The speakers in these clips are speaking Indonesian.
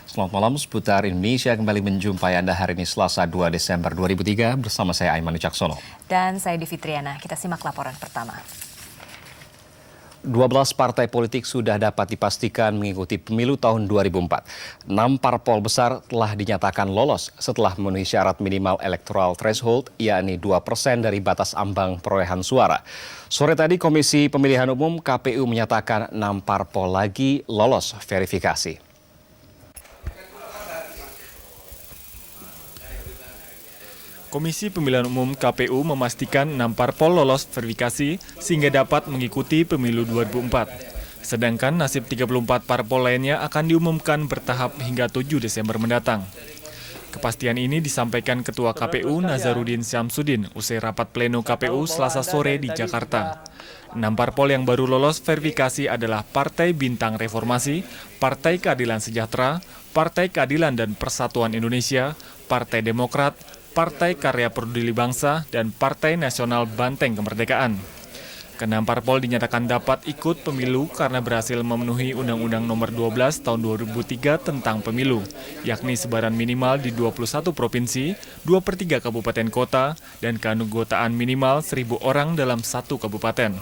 Selamat malam, seputar Indonesia kembali menjumpai Anda hari ini Selasa 2 Desember 2003 bersama saya Aiman Wicaksono. Dan saya Devi Triana, kita simak laporan pertama. 12 partai politik sudah dapat dipastikan mengikuti pemilu tahun 2004. 6 parpol besar telah dinyatakan lolos setelah memenuhi syarat minimal electoral threshold, yakni 2% dari batas ambang perolehan suara. Sore tadi Komisi Pemilihan Umum KPU menyatakan 6 parpol lagi lolos verifikasi. Komisi Pemilihan Umum KPU memastikan 6 parpol lolos verifikasi sehingga dapat mengikuti pemilu 2004. Sedangkan nasib 34 parpol lainnya akan diumumkan bertahap hingga 7 Desember mendatang. Kepastian ini disampaikan Ketua KPU Nazarudin Syamsuddin usai rapat pleno KPU Selasa sore di Jakarta. 6 parpol yang baru lolos verifikasi adalah Partai Bintang Reformasi, Partai Keadilan Sejahtera, Partai Keadilan dan Persatuan Indonesia, Partai Demokrat, Partai Karya Peduli Bangsa, dan Partai Nasional Banteng Kemerdekaan. Keenam parpol dinyatakan dapat ikut pemilu karena berhasil memenuhi Undang-Undang Nomor 12 Tahun 2003 tentang pemilu, yakni sebaran minimal di 21 provinsi, 2/3 kabupaten kota, dan keanggotaan minimal 1.000 orang dalam satu kabupaten.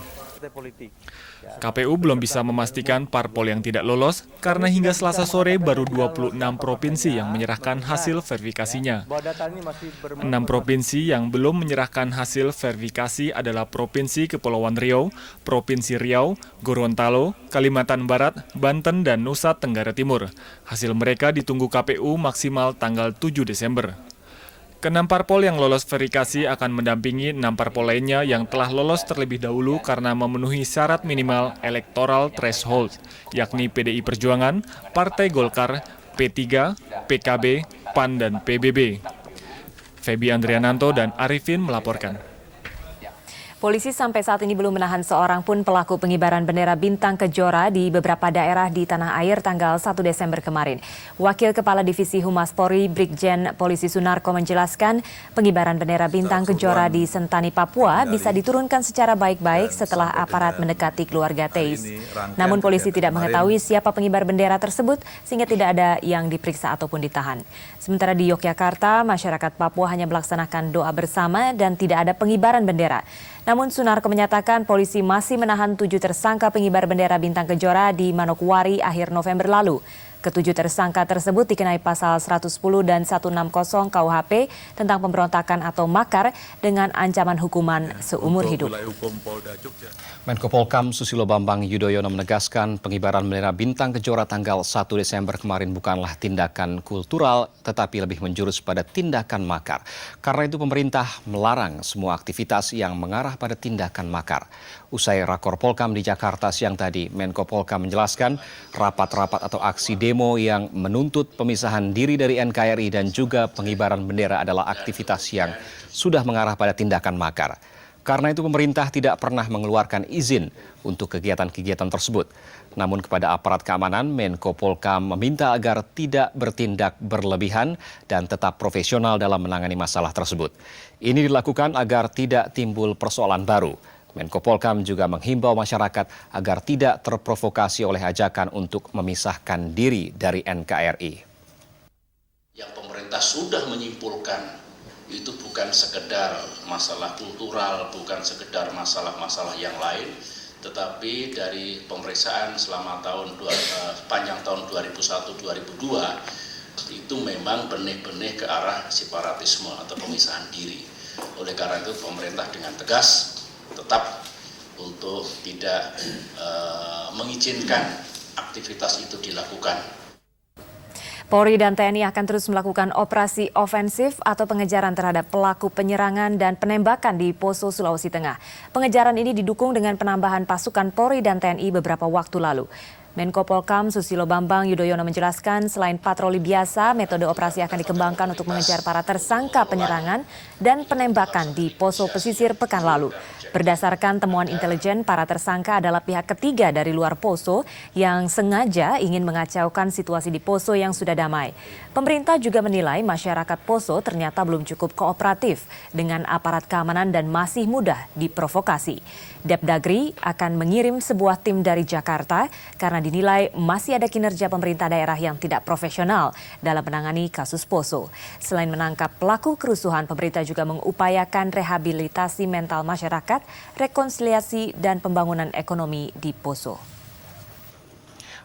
KPU belum bisa memastikan parpol yang tidak lolos karena hingga Selasa sore baru 26 provinsi yang menyerahkan hasil verifikasinya. 6 provinsi yang belum menyerahkan hasil verifikasi adalah Provinsi Kepulauan Riau, Provinsi Riau, Gorontalo, Kalimantan Barat, Banten, dan Nusa Tenggara Timur. Hasil mereka ditunggu KPU maksimal tanggal 7 Desember. Keenam parpol yang lolos verifikasi akan mendampingi 6 parpol lainnya yang telah lolos terlebih dahulu karena memenuhi syarat minimal electoral threshold, yakni PDI Perjuangan, Partai Golkar, P3, PKB, PAN, dan PBB. Feby Andriananto dan Arifin melaporkan. Polisi sampai saat ini belum menahan seorang pun pelaku pengibaran bendera bintang kejora di beberapa daerah di tanah air tanggal 1 Desember kemarin. Wakil Kepala Divisi Humas Polri, Brigjen Polisi Sunarko menjelaskan pengibaran bendera bintang kejora di Sentani, Papua bisa diturunkan secara baik-baik setelah aparat mendekati keluarga Teis. Namun polisi tidak mengetahui siapa pengibar bendera tersebut sehingga tidak ada yang diperiksa ataupun ditahan. Sementara di Yogyakarta, masyarakat Papua hanya melaksanakan doa bersama dan tidak ada pengibaran bendera. Namun Sunarko menyatakan polisi masih menahan 7 tersangka pengibar bendera bintang kejora di Manokwari akhir November lalu. Ketujuh tersangka tersebut dikenai pasal 110 dan 160 KUHP tentang pemberontakan atau makar dengan ancaman hukuman seumur hidup. Menko Polkam Susilo Bambang Yudhoyono menegaskan pengibaran bendera bintang kejora tanggal 1 Desember kemarin bukanlah tindakan kultural tetapi lebih menjurus pada tindakan makar. Karena itu pemerintah melarang semua aktivitas yang mengarah pada tindakan makar. Usai Rakor Polkam di Jakarta siang tadi, Menko Polkam menjelaskan rapat-rapat atau aksi demo yang menuntut pemisahan diri dari NKRI dan juga pengibaran bendera adalah aktivitas yang sudah mengarah pada tindakan makar. Karena itu pemerintah tidak pernah mengeluarkan izin untuk kegiatan-kegiatan tersebut. Namun kepada aparat keamanan, Menko Polkam meminta agar tidak bertindak berlebihan dan tetap profesional dalam menangani masalah tersebut. Ini dilakukan agar tidak timbul persoalan baru. Menko Polkam juga menghimbau masyarakat agar tidak terprovokasi oleh ajakan untuk memisahkan diri dari NKRI. Yang pemerintah sudah menyimpulkan itu bukan sekedar masalah kultural, bukan sekedar masalah-masalah yang lain, tetapi dari pemeriksaan selama panjang tahun 2001-2002 itu memang benih-benih ke arah separatisme atau pemisahan diri. Oleh karena itu pemerintah dengan tegas tetap untuk tidak mengizinkan aktivitas itu dilakukan. Polri dan TNI akan terus melakukan operasi ofensif atau pengejaran terhadap pelaku penyerangan dan penembakan di Poso, Sulawesi Tengah. Pengejaran ini didukung dengan penambahan pasukan Polri dan TNI beberapa waktu lalu. Menko Polkam Susilo Bambang Yudhoyono menjelaskan selain patroli biasa, metode operasi akan dikembangkan untuk mengejar para tersangka penyerangan dan penembakan di Poso pesisir pekan lalu. Berdasarkan temuan intelijen, para tersangka adalah pihak ketiga dari luar Poso yang sengaja ingin mengacaukan situasi di Poso yang sudah damai. Pemerintah juga menilai masyarakat Poso ternyata belum cukup kooperatif dengan aparat keamanan dan masih mudah diprovokasi. Depdagri akan mengirim sebuah tim dari Jakarta karena dinilai masih ada kinerja pemerintah daerah yang tidak profesional dalam menangani kasus Poso. Selain menangkap pelaku kerusuhan, pemerintah juga mengupayakan rehabilitasi mental masyarakat, rekonsiliasi, dan pembangunan ekonomi di Poso.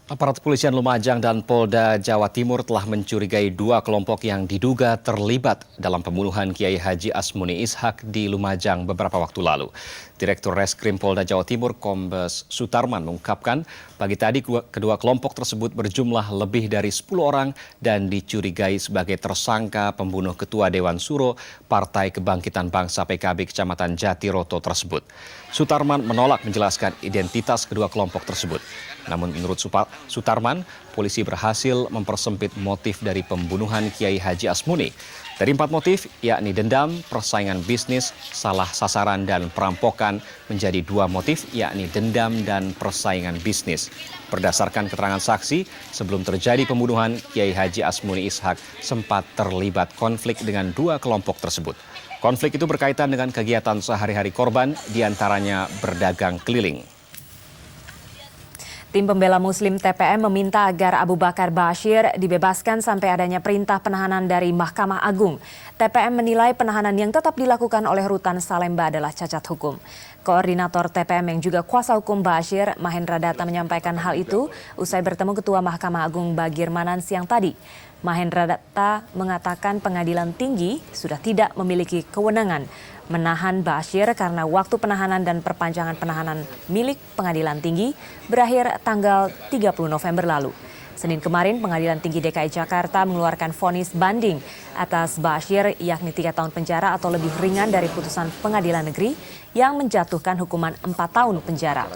Aparat kepolisian Lumajang dan Polda Jawa Timur telah mencurigai 2 kelompok yang diduga terlibat dalam pembunuhan Kiai Haji Asmuni Ishak di Lumajang beberapa waktu lalu. Direktur Reskrim Polda Jawa Timur Kombes Sutarman mengungkapkan pagi tadi kedua kelompok tersebut berjumlah lebih dari 10 orang dan dicurigai sebagai tersangka pembunuh Ketua Dewan Suro Partai Kebangkitan Bangsa PKB Kecamatan Jatiroto tersebut. Sutarman menolak menjelaskan identitas kedua kelompok tersebut. Namun menurut Sutarman, polisi berhasil mempersempit motif dari pembunuhan Kiai Haji Asmuni. Dari 4 motif, yakni dendam, persaingan bisnis, salah sasaran, dan perampokan, menjadi 2 motif, yakni dendam dan persaingan bisnis. Berdasarkan keterangan saksi, sebelum terjadi pembunuhan, Kiai Haji Asmuni Ishak sempat terlibat konflik dengan 2 kelompok tersebut. Konflik itu berkaitan dengan kegiatan sehari-hari korban, diantaranya berdagang keliling. Tim pembela Muslim TPM meminta agar Abu Bakar Bashir dibebaskan sampai adanya perintah penahanan dari Mahkamah Agung. TPM menilai penahanan yang tetap dilakukan oleh Rutan Salemba adalah cacat hukum. Koordinator TPM yang juga kuasa hukum Bashir, Mahendra Data, menyampaikan hal itu usai bertemu Ketua Mahkamah Agung Bagirmanan siang tadi. Mahendra Data mengatakan pengadilan tinggi sudah tidak memiliki kewenangan menahan Bashir karena waktu penahanan dan perpanjangan penahanan milik pengadilan tinggi berakhir tanggal 30 November lalu. Senin kemarin, Pengadilan Tinggi DKI Jakarta mengeluarkan vonis banding atas Bashir, yakni 3 tahun penjara atau lebih ringan dari putusan pengadilan negeri yang menjatuhkan hukuman 4 tahun penjara.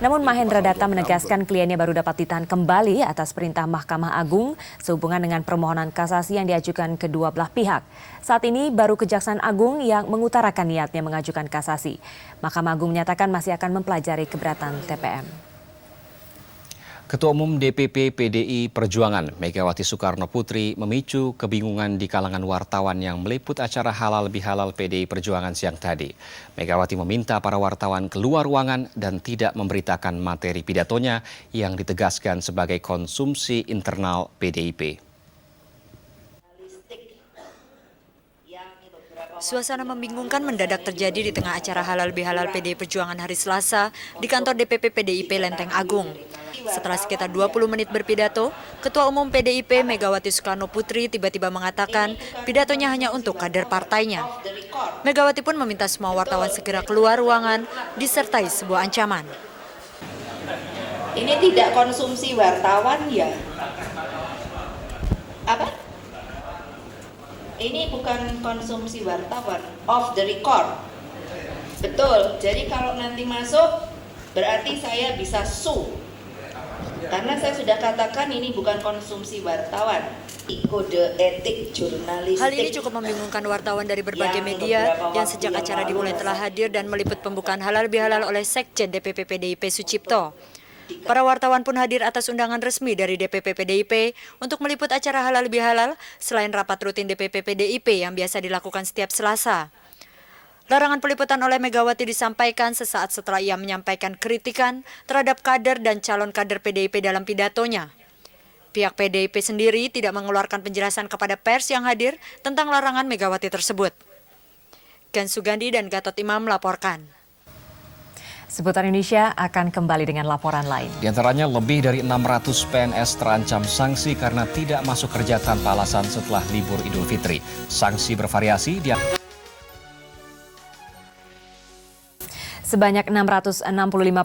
Namun Mahendra Data menegaskan kliennya baru dapat ditahan kembali atas perintah Mahkamah Agung sehubungan dengan permohonan kasasi yang diajukan kedua belah pihak. Saat ini baru Kejaksaan Agung yang mengutarakan niatnya mengajukan kasasi. Mahkamah Agung menyatakan masih akan mempelajari keberatan TPM. Ketua Umum DPP PDI Perjuangan Megawati Soekarno Putri memicu kebingungan di kalangan wartawan yang meliput acara halal bihalal PDI Perjuangan siang tadi. Megawati meminta para wartawan keluar ruangan dan tidak memberitakan materi pidatonya yang ditegaskan sebagai konsumsi internal PDIP. Suasana membingungkan mendadak terjadi di tengah acara halal bihalal PDI Perjuangan hari Selasa di kantor DPP PDIP Lenteng Agung. Setelah sekitar 20 menit berpidato, Ketua Umum PDIP Megawati Soekarno Putri tiba-tiba mengatakan pidatonya hanya untuk kader partainya. Megawati pun meminta semua wartawan segera keluar ruangan disertai sebuah ancaman. Ini tidak konsumsi wartawan ya? Apa? Ini bukan konsumsi wartawan, off the record. Betul, jadi kalau nanti masuk berarti saya bisa sue. Karena saya sudah katakan ini bukan konsumsi wartawan. Kode etik jurnalistik. Hal ini cukup membingungkan wartawan dari berbagai media yang sejak acara dimulai telah hadir dan meliput pembukaan halal bihalal oleh Sekjen DPP PDIP Sucipto. Para wartawan pun hadir atas undangan resmi dari DPP PDIP untuk meliput acara halal bihalal selain rapat rutin DPP PDIP yang biasa dilakukan setiap Selasa. Larangan peliputan oleh Megawati disampaikan sesaat setelah ia menyampaikan kritikan terhadap kader dan calon kader PDIP dalam pidatonya. Pihak PDIP sendiri tidak mengeluarkan penjelasan kepada pers yang hadir tentang larangan Megawati tersebut. Ken Sugandi dan Gatot Imam melaporkan. Seputar Indonesia akan kembali dengan laporan lain. Di antaranya lebih dari 600 PNS terancam sanksi karena tidak masuk kerja tanpa alasan setelah libur Idul Fitri. Sanksi bervariasi Sebanyak 665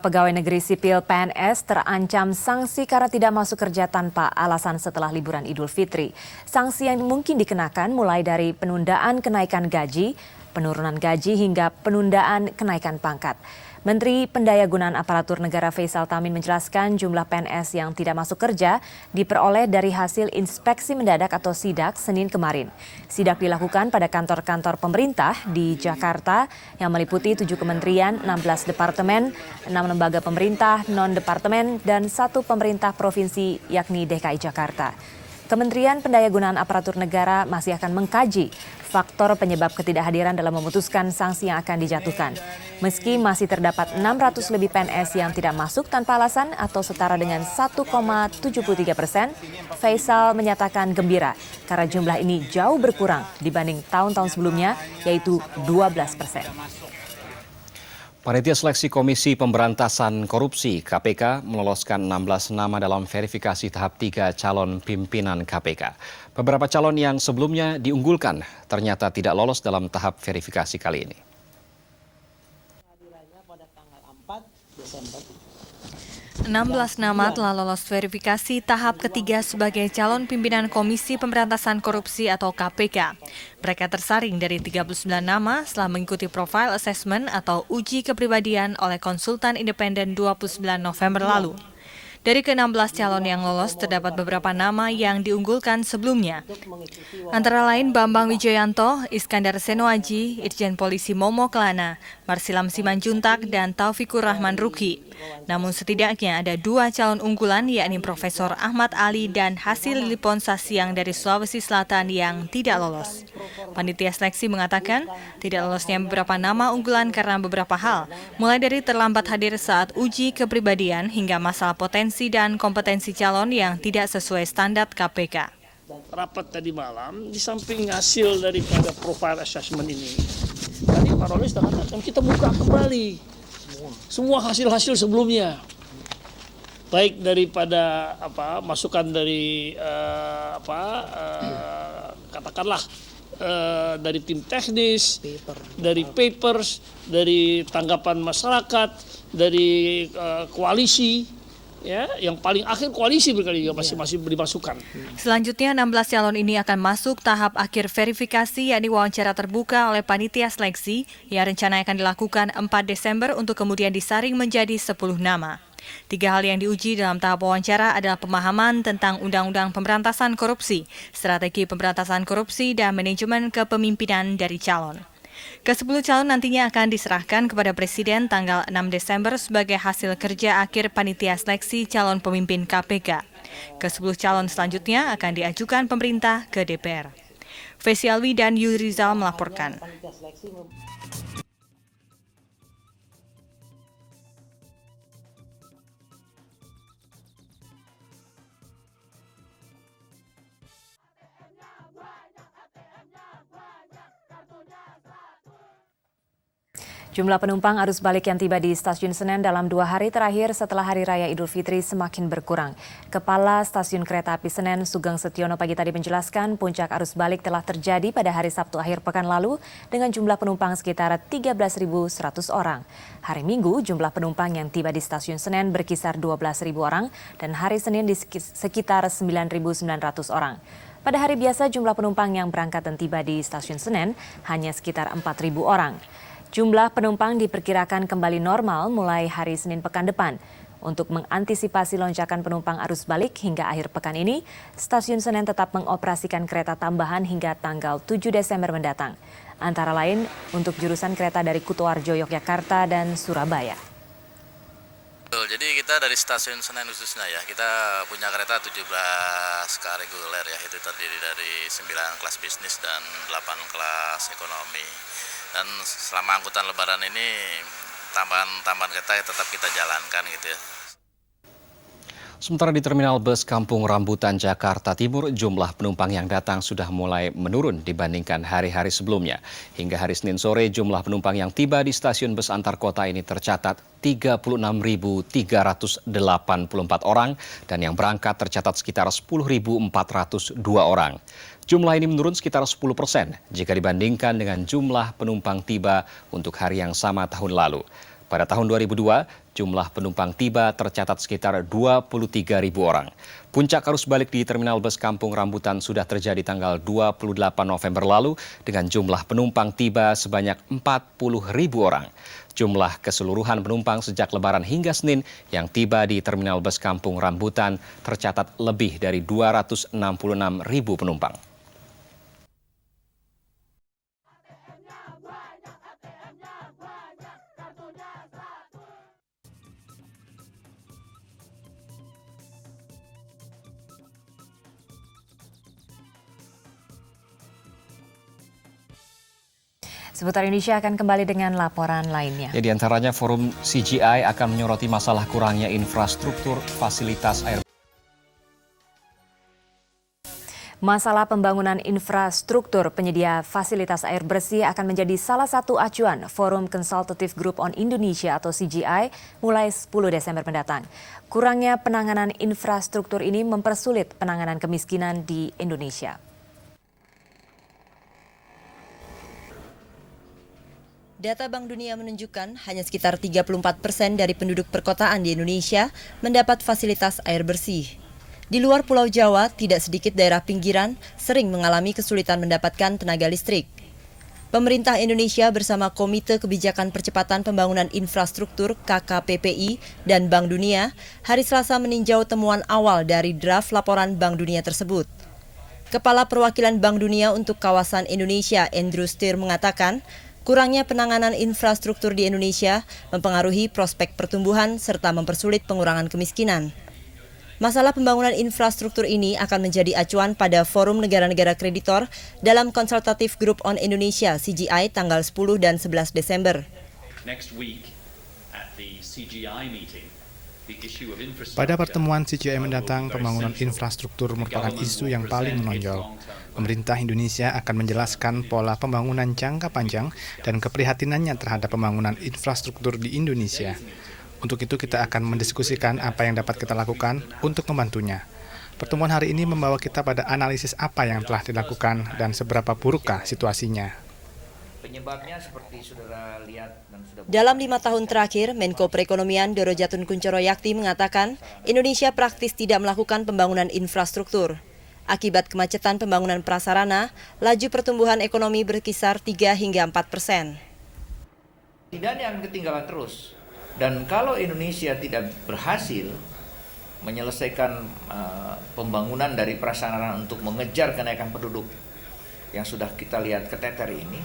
pegawai negeri sipil PNS terancam sanksi karena tidak masuk kerja tanpa alasan setelah liburan Idul Fitri. Sanksi yang mungkin dikenakan mulai dari penundaan kenaikan gaji, penurunan gaji hingga penundaan kenaikan pangkat. Menteri Pendayagunaan Aparatur Negara Faisal Tamin menjelaskan jumlah PNS yang tidak masuk kerja diperoleh dari hasil inspeksi mendadak atau sidak Senin kemarin. Sidak dilakukan pada kantor-kantor pemerintah di Jakarta yang meliputi 7 kementerian, 16 departemen, 6 lembaga pemerintah, non-departemen, dan 1 pemerintah provinsi yakni DKI Jakarta. Kementerian Pendayagunaan Aparatur Negara masih akan mengkaji faktor penyebab ketidakhadiran dalam memutuskan sanksi yang akan dijatuhkan. Meski masih terdapat 600 lebih PNS yang tidak masuk tanpa alasan atau setara dengan 1,73%, Faisal menyatakan gembira karena jumlah ini jauh berkurang dibanding tahun-tahun sebelumnya, yaitu 12%. Panitia Seleksi Komisi Pemberantasan Korupsi (KPK) meloloskan 16 nama dalam verifikasi tahap 3 calon pimpinan KPK. Beberapa calon yang sebelumnya diunggulkan ternyata tidak lolos dalam tahap verifikasi kali ini. 16 nama telah lolos verifikasi tahap ketiga sebagai calon pimpinan Komisi Pemberantasan Korupsi atau KPK. Mereka tersaring dari 39 nama setelah mengikuti profile assessment atau uji kepribadian oleh konsultan independen 29 November lalu. Dari ke-16 calon yang lolos, terdapat beberapa nama yang diunggulkan sebelumnya. Antara lain Bambang Wijoyanto, Iskandar Senoaji, Irjen Polisi Momo Kelana, Marsilam Simanjuntak, dan Taufikur Rahman Ruki. Namun setidaknya ada 2 calon unggulan, yakni Profesor Ahmad Ali dan Hasil Lilipon Sasiang dari Sulawesi Selatan yang tidak lolos. Panitia seleksi mengatakan tidak lolosnya beberapa nama unggulan karena beberapa hal, mulai dari terlambat hadir saat uji kepribadian hingga masalah potensi dan kompetensi calon yang tidak sesuai standar KPK. Rapat tadi malam, di samping hasil daripada profile assessment ini, tadi Pak Rolis sudah katakan kita buka kembali semua hasil-hasil sebelumnya, baik daripada masukan dari katakanlah dari tim teknis, dari papers, dari tanggapan masyarakat, dari koalisi. Ya, yang paling akhir koalisi berkali juga masih dimasukkan. Selanjutnya 16 calon ini akan masuk tahap akhir verifikasi, yakni wawancara terbuka oleh panitia seleksi yang rencananya akan dilakukan 4 Desember untuk kemudian disaring menjadi 10 nama. 3 hal yang diuji dalam tahap wawancara adalah pemahaman tentang Undang-Undang Pemberantasan Korupsi, strategi pemberantasan korupsi, dan manajemen kepemimpinan dari calon. Ke-10 calon nantinya akan diserahkan kepada Presiden tanggal 6 Desember sebagai hasil kerja akhir panitia seleksi calon pemimpin KPK. Ke-10 calon selanjutnya akan diajukan pemerintah ke DPR. Fesi Alwi dan Yul Rizal melaporkan. Jumlah penumpang arus balik yang tiba di Stasiun Senen dalam 2 hari terakhir setelah Hari Raya Idul Fitri semakin berkurang. Kepala Stasiun Kereta Api Senen, Sugeng Setiono pagi tadi menjelaskan puncak arus balik telah terjadi pada hari Sabtu akhir pekan lalu dengan jumlah penumpang sekitar 13.100 orang. Hari Minggu jumlah penumpang yang tiba di Stasiun Senen berkisar 12.000 orang dan hari Senin di sekitar 9.900 orang. Pada hari biasa jumlah penumpang yang berangkat dan tiba di Stasiun Senen hanya sekitar 4.000 orang. Jumlah penumpang diperkirakan kembali normal mulai hari Senin pekan depan. Untuk mengantisipasi lonjakan penumpang arus balik hingga akhir pekan ini, Stasiun Senen tetap mengoperasikan kereta tambahan hingga tanggal 7 Desember mendatang. Antara lain untuk jurusan kereta dari Kutoarjo, Yogyakarta, dan Surabaya. Jadi kita dari Stasiun Senen khususnya ya, kita punya kereta 17 KA reguler ya, itu terdiri dari 9 kelas bisnis dan 8 kelas ekonomi. Dan selama angkutan lebaran ini tambahan kereta tetap kita jalankan gitu ya. Sementara di Terminal Bus Kampung Rambutan, Jakarta Timur, jumlah penumpang yang datang sudah mulai menurun dibandingkan hari-hari sebelumnya. Hingga hari Senin sore, jumlah penumpang yang tiba di stasiun bus antar kota ini tercatat 36.384 orang dan yang berangkat tercatat sekitar 10.402 orang. Jumlah ini menurun sekitar 10% jika dibandingkan dengan jumlah penumpang tiba untuk hari yang sama tahun lalu. Pada tahun 2002, jumlah penumpang tiba tercatat sekitar 23.000 orang. Puncak arus balik di Terminal Bus Kampung Rambutan sudah terjadi tanggal 28 November lalu dengan jumlah penumpang tiba sebanyak 40.000 orang. Jumlah keseluruhan penumpang sejak Lebaran hingga Senin yang tiba di Terminal Bus Kampung Rambutan tercatat lebih dari 266.000 penumpang. Seputar Indonesia akan kembali dengan laporan lainnya. Ya, di antaranya forum CGI akan menyoroti masalah kurangnya infrastruktur fasilitas air. Masalah pembangunan infrastruktur penyedia fasilitas air bersih akan menjadi salah satu acuan Forum Consultative Group on Indonesia atau CGI mulai 10 Desember mendatang. Kurangnya penanganan infrastruktur ini mempersulit penanganan kemiskinan di Indonesia. Data Bank Dunia menunjukkan hanya sekitar 34% dari penduduk perkotaan di Indonesia mendapat fasilitas air bersih. Di luar Pulau Jawa, tidak sedikit daerah pinggiran sering mengalami kesulitan mendapatkan tenaga listrik. Pemerintah Indonesia bersama Komite Kebijakan Percepatan Pembangunan Infrastruktur (KKPPI) dan Bank Dunia hari Selasa meninjau temuan awal dari draft laporan Bank Dunia tersebut. Kepala Perwakilan Bank Dunia untuk kawasan Indonesia, Andrew Stier, mengatakan kurangnya penanganan infrastruktur di Indonesia mempengaruhi prospek pertumbuhan serta mempersulit pengurangan kemiskinan. Masalah pembangunan infrastruktur ini akan menjadi acuan pada Forum Negara-Negara Kreditor dalam Consultative Group on Indonesia (CGI) tanggal 10 dan 11 Desember. Pada pertemuan CGI mendatang, pembangunan infrastruktur merupakan isu yang paling menonjol. Pemerintah Indonesia akan menjelaskan pola pembangunan jangka panjang dan keprihatinannya terhadap pembangunan infrastruktur di Indonesia. Untuk itu kita akan mendiskusikan apa yang dapat kita lakukan untuk membantunya. Pertemuan hari ini membawa kita pada analisis apa yang telah dilakukan dan seberapa burukkah situasinya. Penyebabnya seperti saudara lihat dan sudah. Dalam 5 tahun terakhir, Menko Perekonomian Doro Jatun Kuncoro Yakti mengatakan Indonesia praktis tidak melakukan pembangunan infrastruktur. Akibat kemacetan pembangunan prasarana, laju pertumbuhan ekonomi berkisar 3 hingga 4%. Tidak ada yang ketinggalan terus. Dan kalau Indonesia tidak berhasil menyelesaikan pembangunan dari prasarana untuk mengejar kenaikan penduduk yang sudah kita lihat keteter ini,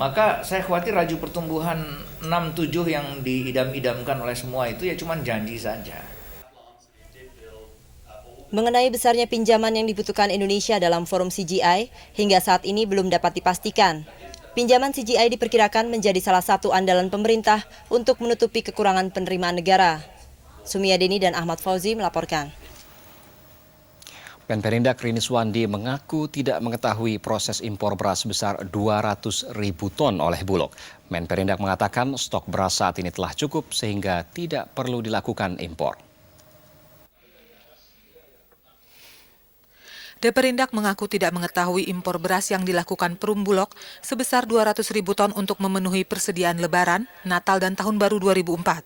maka saya khawatir laju pertumbuhan 6-7 yang diidam-idamkan oleh semua itu ya cuma janji saja. Mengenai besarnya pinjaman yang dibutuhkan Indonesia dalam forum CGI, hingga saat ini belum dapat dipastikan. Pinjaman CGI diperkirakan menjadi salah satu andalan pemerintah untuk menutupi kekurangan penerimaan negara. Sumiyadeni dan Ahmad Fauzi melaporkan. Menperindak Rini Suwandi mengaku tidak mengetahui proses impor beras sebesar 200.000 ton oleh Bulog. Menperindak mengatakan stok beras saat ini telah cukup sehingga tidak perlu dilakukan impor. Deperindak mengaku tidak mengetahui impor beras yang dilakukan Perum Bulog sebesar 200.000 ton untuk memenuhi persediaan Lebaran, Natal, dan Tahun Baru 2004.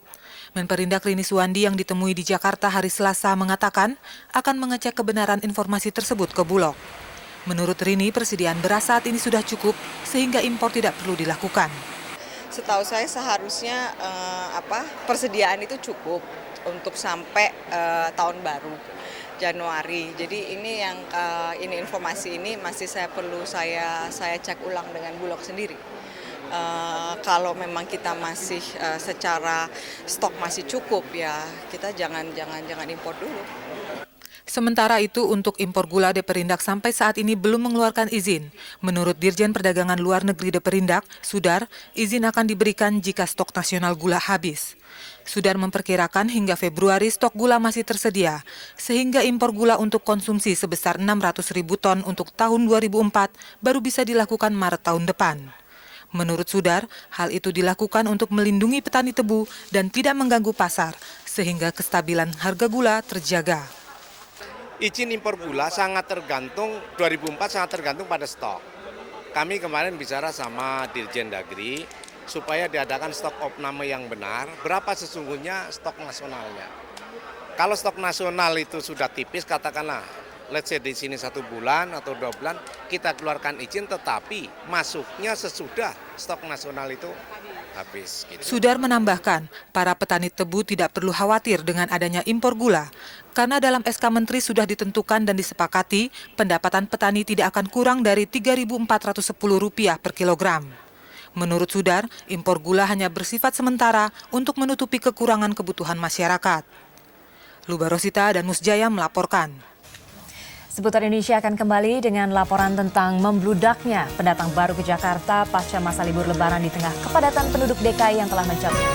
Menperindak Rini Suwandi yang ditemui di Jakarta hari Selasa mengatakan akan mengecek kebenaran informasi tersebut ke Bulog. Menurut Rini, persediaan beras saat ini sudah cukup sehingga impor tidak perlu dilakukan. Setahu saya seharusnya persediaan itu cukup untuk sampai tahun baru Januari. Jadi ini yang informasi ini masih perlu saya cek ulang dengan Bulog sendiri. Kalau memang kita masih secara stok masih cukup ya kita jangan impor dulu. Sementara itu untuk impor gula Deperindak sampai saat ini belum mengeluarkan izin. Menurut Dirjen Perdagangan Luar Negeri Deperindak, Sudar, izin akan diberikan jika stok nasional gula habis. Sudar memperkirakan hingga Februari stok gula masih tersedia, sehingga impor gula untuk konsumsi sebesar 600.000 ton untuk tahun 2004 baru bisa dilakukan Maret tahun depan. Menurut Sudar, hal itu dilakukan untuk melindungi petani tebu dan tidak mengganggu pasar, sehingga kestabilan harga gula terjaga. Izin impor gula sangat tergantung, 2004 sangat tergantung pada stok. Kami kemarin bicara sama Dirjen Dagri, supaya diadakan stok opname yang benar, berapa sesungguhnya stok nasionalnya. Kalau stok nasional itu sudah tipis, katakanlah, let's say di sini 1 bulan atau 2 bulan, kita keluarkan izin, tetapi masuknya sesudah stok nasional itu habis. Gitu. Sudar menambahkan, para petani tebu tidak perlu khawatir dengan adanya impor gula, karena dalam SK Menteri sudah ditentukan dan disepakati, pendapatan petani tidak akan kurang dari Rp3.410 per kilogram. Menurut Sudar, impor gula hanya bersifat sementara untuk menutupi kekurangan kebutuhan masyarakat. Luba Rosita dan Musjaya melaporkan. Seputar Indonesia akan kembali dengan laporan tentang membludaknya pendatang baru ke Jakarta pasca masa libur Lebaran di tengah kepadatan penduduk DKI yang telah mencapai.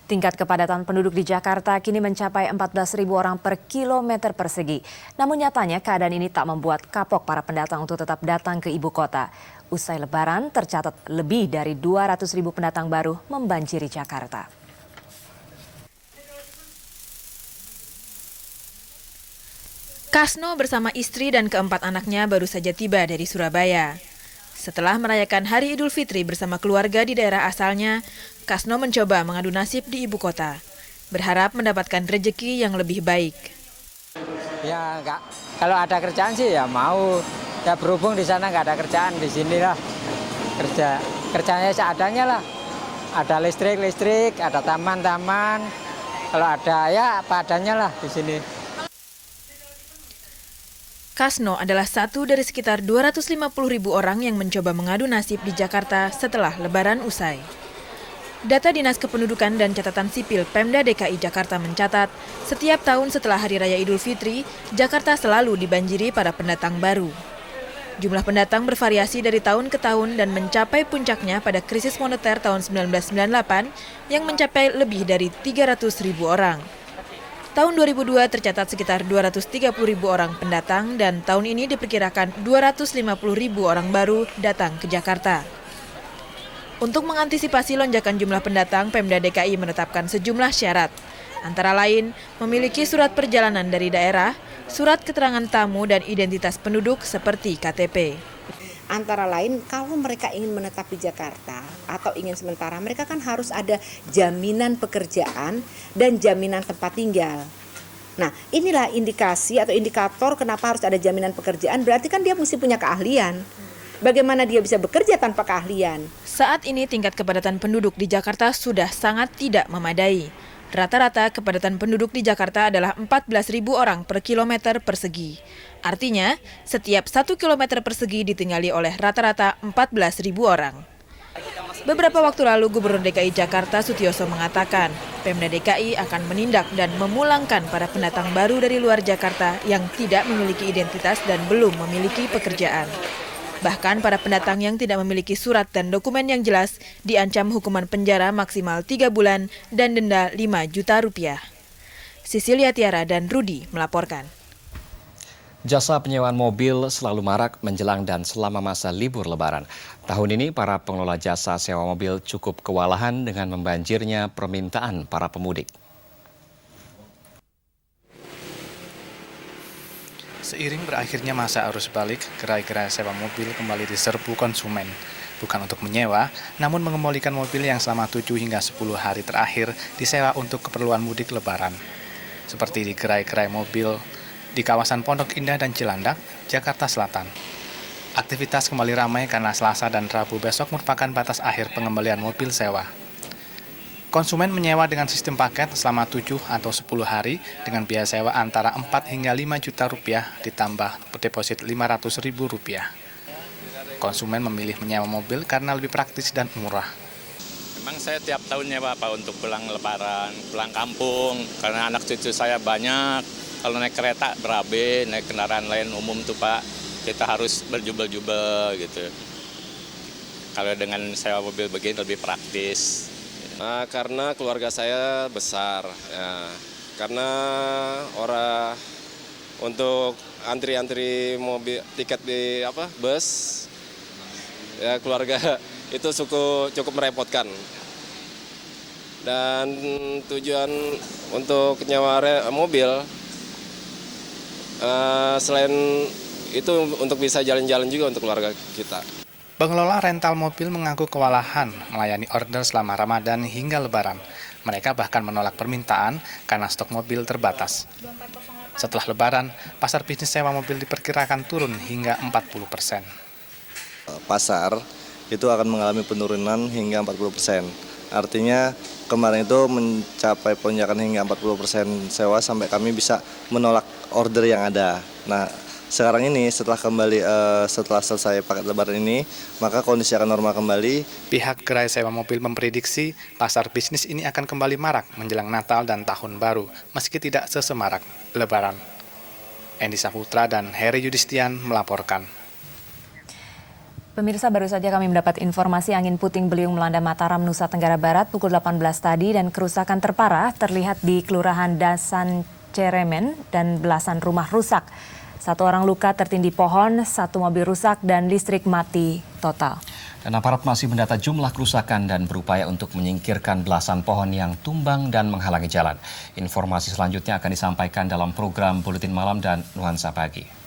Tingkat kepadatan penduduk di Jakarta kini mencapai 14.000 orang per kilometer persegi. Namun nyatanya keadaan ini tak membuat kapok para pendatang untuk tetap datang ke ibu kota. Usai Lebaran tercatat lebih dari 200.000 pendatang baru membanjiri Jakarta. Kasno bersama istri dan keempat anaknya baru saja tiba dari Surabaya. Setelah merayakan Hari Idul Fitri bersama keluarga di daerah asalnya, Kasno mencoba mengadu nasib di ibu kota, berharap mendapatkan rezeki yang lebih baik. Ya enggak, kalau ada kerjaan sih ya mau. Ya berhubung di sana nggak ada kerjaan, di sini lah kerjanya seadanya lah. Ada listrik, ada taman. Kalau ada ya apa adanya lah di sini. Kasno adalah satu dari sekitar 250.000 orang yang mencoba mengadu nasib di Jakarta setelah Lebaran usai. Data Dinas Kependudukan dan Catatan Sipil Pemda DKI Jakarta mencatat, setiap tahun setelah Hari Raya Idul Fitri, Jakarta selalu dibanjiri para pendatang baru. Jumlah pendatang bervariasi dari tahun ke tahun dan mencapai puncaknya pada krisis moneter tahun 1998 yang mencapai lebih dari 300.000 orang. Tahun 2002 tercatat sekitar 230.000 orang pendatang dan tahun ini diperkirakan 250.000 orang baru datang ke Jakarta. Untuk mengantisipasi lonjakan jumlah pendatang, Pemda DKI menetapkan sejumlah syarat. Antara lain, memiliki surat perjalanan dari daerah, surat keterangan tamu dan identitas penduduk seperti KTP. Antara lain, kalau mereka ingin menetap di Jakarta atau ingin sementara, mereka kan harus ada jaminan pekerjaan dan jaminan tempat tinggal. Nah, inilah indikasi atau indikator kenapa harus ada jaminan pekerjaan, berarti kan dia mesti punya keahlian. Bagaimana dia bisa bekerja tanpa keahlian? Saat ini tingkat kepadatan penduduk di Jakarta sudah sangat tidak memadai. Rata-rata kepadatan penduduk di Jakarta adalah 14.000 orang per kilometer persegi. Artinya, setiap 1 kilometer persegi ditinggali oleh rata-rata 14.000 orang. Beberapa waktu lalu, Gubernur DKI Jakarta Sutioso mengatakan, Pemda DKI akan menindak dan memulangkan para pendatang baru dari luar Jakarta yang tidak memiliki identitas dan belum memiliki pekerjaan. Bahkan para pendatang yang tidak memiliki surat dan dokumen yang jelas diancam hukuman penjara maksimal 3 bulan dan denda 5 juta rupiah. Cecilia Tiara dan Rudi melaporkan. Jasa penyewaan mobil selalu marak menjelang dan selama masa libur Lebaran. Tahun ini para pengelola jasa sewa mobil cukup kewalahan dengan membanjirnya permintaan para pemudik. Seiring berakhirnya masa arus balik, gerai-gerai sewa mobil kembali diserbu konsumen. Bukan untuk menyewa, namun mengembalikan mobil yang selama 7 hingga 10 hari terakhir disewa untuk keperluan mudik Lebaran. Seperti di gerai-gerai mobil di kawasan Pondok Indah dan Cilandak, Jakarta Selatan. Aktivitas kembali ramai karena Selasa dan Rabu besok merupakan batas akhir pengembalian mobil sewa. Konsumen menyewa dengan sistem paket selama 7 atau 10 hari dengan biaya sewa antara 4 hingga 5 juta rupiah ditambah deposit 500.000 rupiah. Konsumen memilih menyewa mobil karena lebih praktis dan murah. Memang saya tiap tahun nyewa Pak untuk pulang Lebaran, pulang kampung karena anak cucu saya banyak. Kalau naik kereta berabe, naik kendaraan lain umum tuh Pak, kita harus berjubel-jubel gitu. Kalau dengan sewa mobil begini lebih praktis. Karena keluarga saya besar, ya. Karena untuk antri mobil tiket di bus, ya keluarga itu cukup merepotkan. Dan tujuan untuk nyewa mobil selain itu untuk bisa jalan-jalan juga untuk keluarga kita. Pengelola rental mobil mengaku kewalahan melayani order selama Ramadan hingga Lebaran. Mereka bahkan menolak permintaan karena stok mobil terbatas. Setelah Lebaran, pasar bisnis sewa mobil diperkirakan turun hingga 40%. Pasar itu akan mengalami penurunan hingga 40%. Artinya kemarin itu mencapai lonjakan hingga 40% sewa sampai kami bisa menolak order yang ada. Nah, sekarang ini setelah selesai paket lebaran ini, maka kondisi akan normal kembali. Pihak gerai sewa mobil memprediksi pasar bisnis ini akan kembali marak menjelang Natal dan Tahun Baru, meski tidak sesemarak Lebaran. Endi Saputra dan Heri Yudistian melaporkan. Pemirsa, baru saja kami mendapat informasi angin puting beliung melanda Mataram, Nusa Tenggara Barat pukul 18 tadi dan kerusakan terparah terlihat di Kelurahan Dasan Ceremen dan belasan rumah rusak. 1 orang luka tertindih pohon, 1 mobil rusak dan listrik mati total. Dan aparat masih mendata jumlah kerusakan dan berupaya untuk menyingkirkan belasan pohon yang tumbang dan menghalangi jalan. Informasi selanjutnya akan disampaikan dalam program Buletin Malam dan Nuansa Pagi.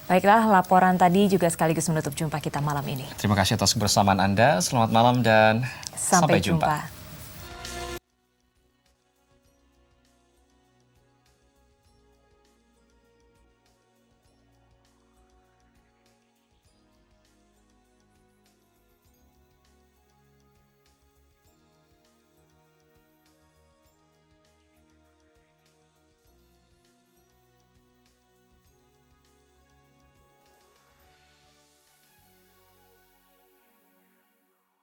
Baiklah, laporan tadi juga sekaligus menutup jumpa kita malam ini. Terima kasih atas kebersamaan Anda. Selamat malam dan sampai jumpa.